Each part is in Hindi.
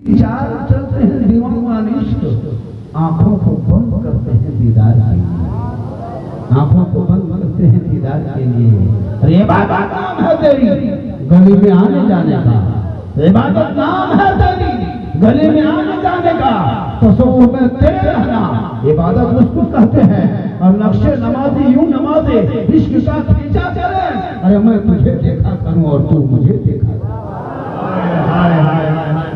चार चलते हैं दीवानिश्क, आंखों को बंद करते हैं दीदार के लिए, आंखों को बंद करते हैं दीदार के लिए। अरे इबादत नाम है तेरी गली में आने जाने का, इबादत नाम है तेरी गली में आने जाने का, तसव्वुफ में तेरे रहना इबादत उसको कहते हैं। और नक्शे नमाजी यूं नमाजे इश्क का खींचा करे, अरे मैं तुझे देखा करूं और तू मुझे देखा। हाय हाय हाय हाय,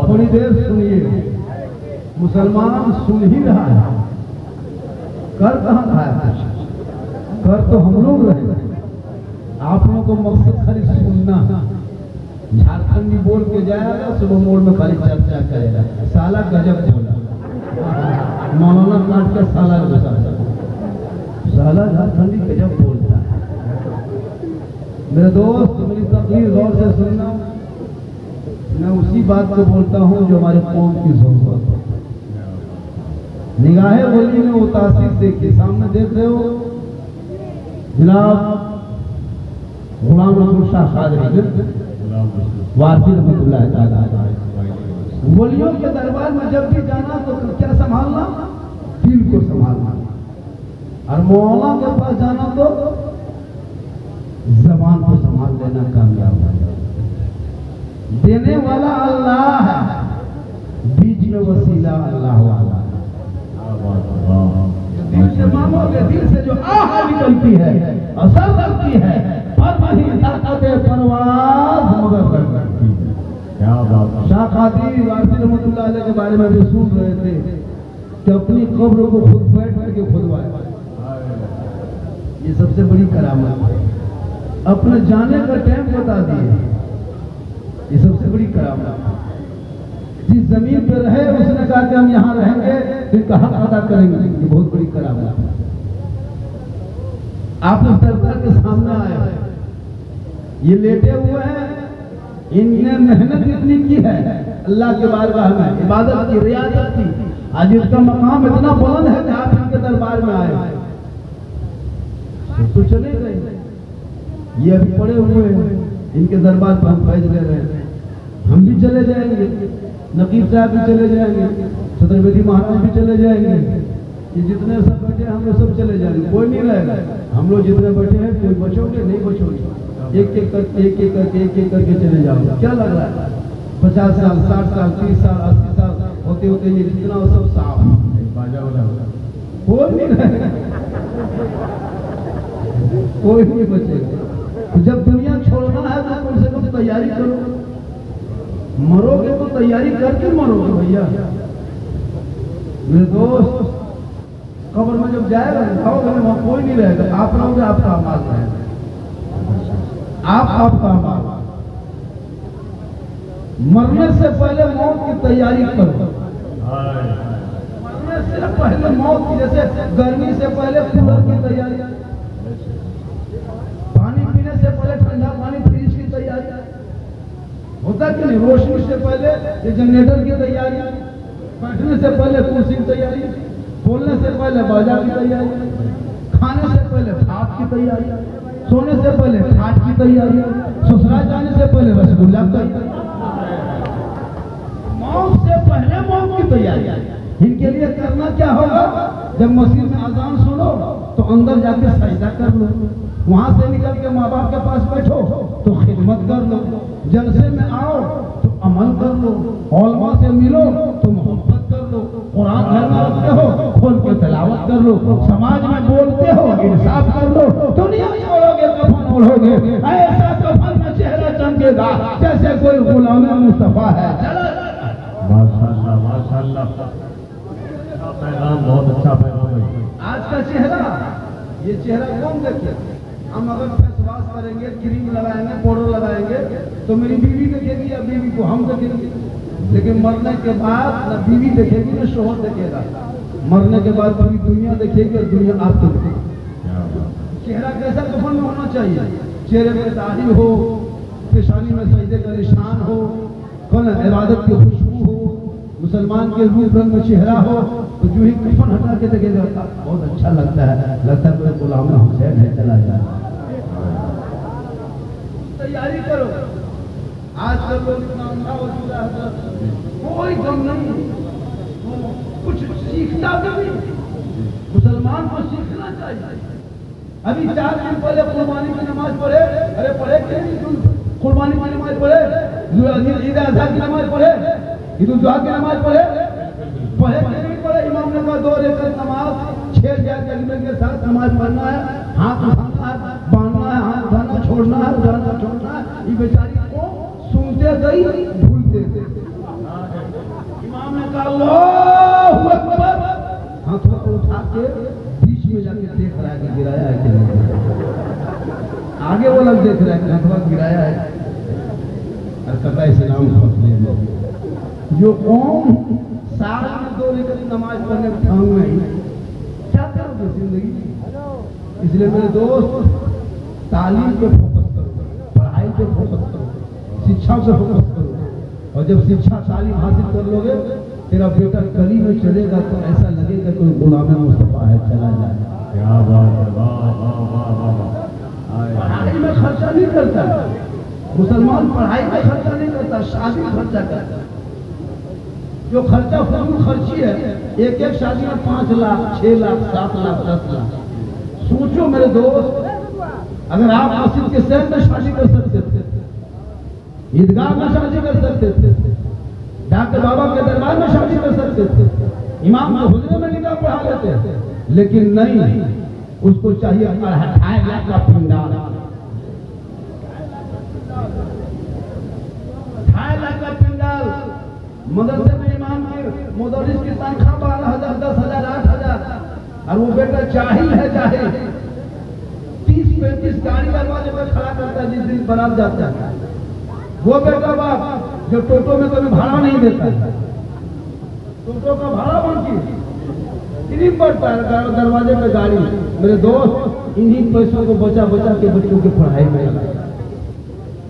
थोड़ी देर सुनिए, मुसलमान सुन ही रहा है, कर कहां खाया, कर तो हम लोग रहे। आप लोगों को मकसद खाली सुनना, झारखंडी बोल के जाएगा, सुबह मोड़ में खाली चर्चा करेगा, साला गजब बोला, मौलाना काट के साला घुसा, साला झारखंडी गजब बोलता है। मेरे दोस्त मेरी तकरीर गौर से सुनना, मैं उसी बात को बोलता हूँ जो हमारे कौम की जरूरत है। निगाहे बोली में वो तासीर देखिए, सामने देख रहे हो जनाब गुलाम रसूल शाह कादरी वासी रहमतुल्लाह ताला, वलियों के दरबार में जब भी जाना तो क्या संभालना, दिल को संभालना, और मौला के पास जाना तो जबान को संभाल लेना, कामयाब हो जाए। देने वाला अल्लाह है, बीच में वसीला अल्लाह वाला। दिल से मांगोगे, दिल से जो आह निकलती है, असर करती है, पर वही ताकत परवाज़ मगर करती है। क्या बात। शाह कादरी वासी रहमतुल्लाह अलैह के बारे में भी सुन रहे थे कि अपनी कब्र को खुद बैठ करके खुदवाए, ये सबसे बड़ी करामत है। अपने जाने का टाइम बता दिए, ये सबसे बड़ी करामत। जिस जमीन पे रहे उसने कहा कि हम यहाँ रहेंगे, फिर का हक अदा करेंगे, ये बहुत बड़ी करामत है। आप लोग सरकार के सामने आए, ये लेटे हुए हैं, इनने मेहनत इतनी की है अल्लाह के बारगाह में, इबादत की, रियाजत की, आज इसका मकाम इतना बुलंद है कि आप इनके दरबार में आए तो चले गए। ये अभी पड़े हुए हैं, इनके दरबार पर हम फैज ले रहे हैं, हम भी चले जाएंगे, नकीब साहब भी चले जाएंगे, छत्रपति महाराज भी चले जाएंगे, ये जितने सब बैठे हैं हम लोग सब चले जाएंगे, कोई नहीं रहेगा। हम लोग जितने बैठे हैं कोई बचोगे नहीं बचोगे, एक एक करके चले जाओगे। क्या लग रहा है 50 साल 60 साल 30 साल 80 साल होते होते ये जितना वो सब साफ कोई नहीं रहेगा, कोई नहीं बचेगा। जब दुनिया छोड़ना है तो कम से कम तैयारी करो, मरोगे तो तैयारी करके मरोगे भैया। मेरे दोस्त कब्र में जब जाएगा जाओगे वहां कोई नहीं रहेगा, आप रहोगे, आपका आवाज रहेगा, आपका आवाज। मरने से पहले मौत की तैयारी करो, मरने से पहले मौत की, जैसे गर्मी से पहले कूलर की तैयारी, पानी पीने से पहले ठंडा पानी फ्रिज की तैयारी होता कि नहीं, रोशनी से पहले ये जनरेटर की तैयारी, बैठने से पहले कुर्सी की तैयारी, बोलने से पहले बाजा की तैयारी, खाने से पहले भात की तैयारी, सोने से पहले खाट की तैयारी, ससुराल जाने से पहले रसगुल्ला की तैयारी, मौत से पहले मौत की तैयारी। इनके लिए करना क्या होगा, जब मस्जिद में अजान सुनो तो अंदर जाके सजदा कर लो, वहां से निकल के माँ बाप के पास बैठो तो खिदमत कर लो, जलसे में आओ तो अमल कर लो, उलमा से मिलो तो मोहब्बत कर लो, कुरान घर में रखते हो खोल के तिलावत कर लो, समाज में बोलते हो इंसाफ कर लो, दुनिया छोड़ोगे कफन ओढ़ोगे, ऐसा कफन में चेहरा चमकेगा जैसे कोई गुलाम मुस्तफा है। माशाअल्लाह माशाअल्लाह, पैगाम बहुत अच्छा पैगाम है। आज का चेहरा, ये चेहरा कौन देखे? हम अगर फेस वॉश करेंगे, क्रीम लगाएंगे, पाउडर लगाएंगे तो मेरी बीवी देखेगी या बीवी को हम देखेंगे, लेकिन मरने के बाद न बीवी देखेगी न शोहर देखेगा, मरने के बाद पूरी दुनिया देखेगी और दुनिया आपको देखेगी। चेहरा कैसा कफन में होना चाहिए? चेहरे में दाढ़ी हो, पेशानी में सजदे का निशान हो, इबादत की खुशबू हो, मुसलमान के रूप रंग में चेहरा हो, तो जो ही कफन हटा के देखेगा बहुत अच्छा लगता है, लगता है कोई गुलाम हुसैन है चला जाए। तैयारी करो, आजकल लोग इतना अंधा हो चुका है, कोई गम नहीं, वो कुछ सीखता भी नहीं। मुसलमान को सीखना चाहिए। अभी 4 दिन पहले कुर्बानी की नमाज पढ़े, अरे पढ़े कि नहीं? कुर्बानी की नमाज पढ़े, ईद अज़हा की नमाज पढ़े, ईद उल जुहा की नमाज पढ़े कि नहीं पढ़े? इमाम ने कहा 2 रकात नमाज 6 तकबीर के साथ नमाज पढ़ना है, हाथ उठाना है, बांधना है, हाथ उठाना छोड़ना है, उठाना छोड़ना है। ये बेचारी को सुनते गई भूलते गई। इमाम ने कहा अल्लाहु अकबर, हाथों को उठा के बीच में जाके देख रहा है कि गिराया है कि नहीं। आगे वो लोग देख रहे हैं कि हाथों गिराया है, और कहता है इस्लाम जो कौन साल में 2 रकात नमाज पढ़ने ठांग नहीं, क्या करोगे जिंदगी? इसलिए मेरे दोस्त, तालीम पे फोकस करो, पढ़ाई पे फोकस करो, शिक्षा पे फोकस करो। और जब शिक्षा तालीम हासिल कर लोगे, तेरा बेटा गली में चलेगा तो ऐसा लगेगा कोई गुलाम मुस्तफा है, चला जाएगा। क्या बात है, वाह वाह वाह वाह। पढ़ाई में खर्चा नहीं करता मुसलमान, पढ़ाई में खर्चा नहीं करता, शादी में खर्चा करता। जो खर्चा फजूल खर्ची है, एक शादी में 5 लाख 6 लाख 7 लाख 10 लाख। सोचो मेरे दोस्त, अगर आप मस्जिद के शहर में शादी कर सकते थे, ईदगाह में शादी कर सकते थे, डॉक्टर बाबा के दरबार में शादी कर सकते थे, इमाम के हुजरे में निकाह पढ़ा लेते थे, लेकिन नहीं, उसको चाहिए 2.5 लाख का पंडाल, 2.5 लाख का पंडाल। मदरसे में इमाम के मुदर्रिस की तनख्वाह 12,000 10,000 8,000, और वो बेटा जाहिल है, जाहिल 30-35 गाड़ी दरवाजे पर खड़ा करता है जिस दिन बारात जाता है। वो बेटा बाप जो टोटो में कभी भाड़ा नहीं देता, टोटो का भाड़ा बाकी इन्हीं पड़ता है दरवाजे पे गाड़ी। मेरे दोस्त, इन्हीं पैसों को बचा बचा के बच्चों की पढ़ाई में लगाया।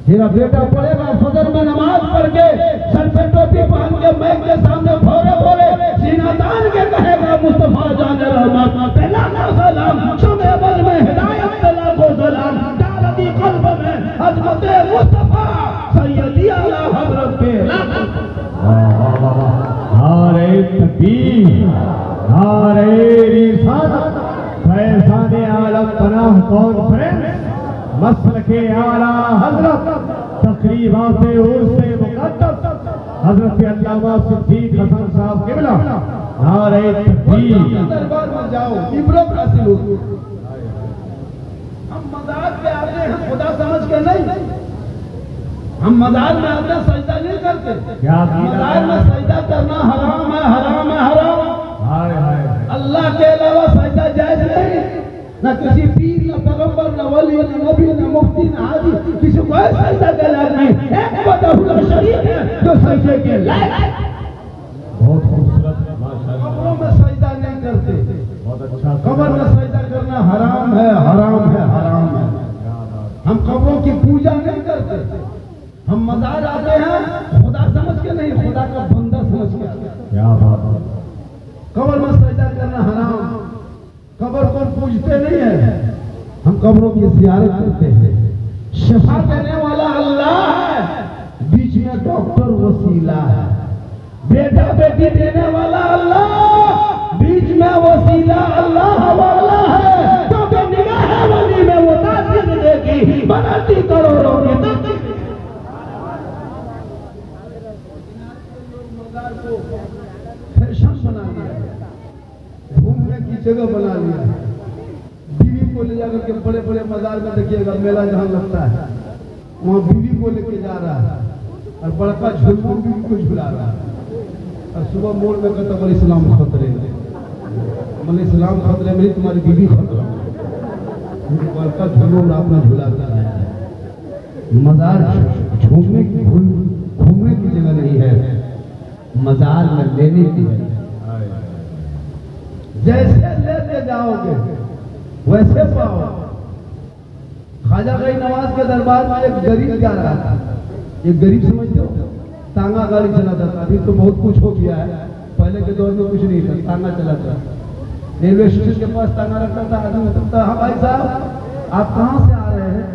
मेरा बेटा पढ़ेगा फजर में नमाज पढ़ के, सर पे टोपी पहन के, मैक के सामने भोरे भोरे सीना तान के कहेगा मुस्तफा जाने रहमत पहला सलाम, शुमे बल में हिदायत तला को सलाम, डालती कल्ब में अजमत मुस्तफा सैयदी आला हजरत के। नारे तकबीर, नारे रिसालत, फैज़ाने आलम पनाह कॉन्फ्रेंस, मसलके आला हजरत, तकरीबात उर्स मुक़द्दस हजरत अल्लामा सिद्दीक हसन साहब क़िबला। नारे तकबीर। दरबार में जाओ, इबरत हासिल होगी। हम मज़ार पे आते हैं खुदा समझ के नहीं, हम मज़ार में आते हैं सजदा नहीं करते। मज़ार में सजदा करना हराम है, हराम है, हराम। अल्लाह के अलावा सजदा जायज नहीं, न किसी पीर, न पैगंबर, न वली, न नबी, न मुफ्ती, न हाजी, किसी को सजदा के लायक नहीं। एक वहदहुल शरीक है जो सजदे के लायक है। बहुत खूबसूरत, माशाअल्लाह। कब्रों में सजदा नहीं करते, बहुत अच्छा। कब्र में सजदा करना हराम है, हराम है, हराम है। हम कब्रों की पूजा नहीं करते, हम मज़ार आते हैं खुदा समझ के नहीं, खुदा का बंदा समझ के। क्या बात है। कब्र में सजदा करना हराम। कब्र को पूजते नहीं है, हम कब्रों की ज़ियारत करते हैं। शिफा देने वाला अल्लाह है, बीच में डॉक्टर वसीला है। बेटा बेटी देने वाला अल्लाह, बीच में वसीला अल्लाह वाला है। तो निगाह वली में वो तासीर देगी, बनाती करोड़ों की तकदीर। फैशन बना लिया, घूमने की जगह बना लिया। बीवी को ले जाकर के बड़े बड़े मजार में देखिएगा, मेला जहाँ लगता है वहाँ बीवी को लेके जा रहा है, और बड़का झुलवा बीवी को झुला रहा है। और सुबह मोड़ में कहता बोले इस्लाम खतरे में, बोले इस्लाम खतरे में, तुम्हारी बीवी खतरा में। बड़का झुलवा अपना झुलाता है। मजार घूमने की जगह नहीं है, मजार में लेने की है। जैसे लेते जाओगे वैसे पाओ। ख्वाजा गई नवाज के दरबार में एक गरीब जा रहा था। एक गरीब समझते हो, तांगा गाड़ी चलाता था। अभी तो बहुत कुछ हो गया है, पहले के दौर में कुछ नहीं था, तांगा चलाता। रेलवे स्टेशन के पास तांगा रखता था, आदमी पूछता हाँ भाई साहब आप कहाँ से आ रहे हैं?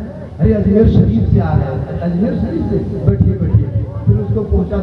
अरे अजमेर शरीफ से आ रहे हैं, अजमेर शरीफ से, बैठिए बैठिए। फिर उसको पहुंचा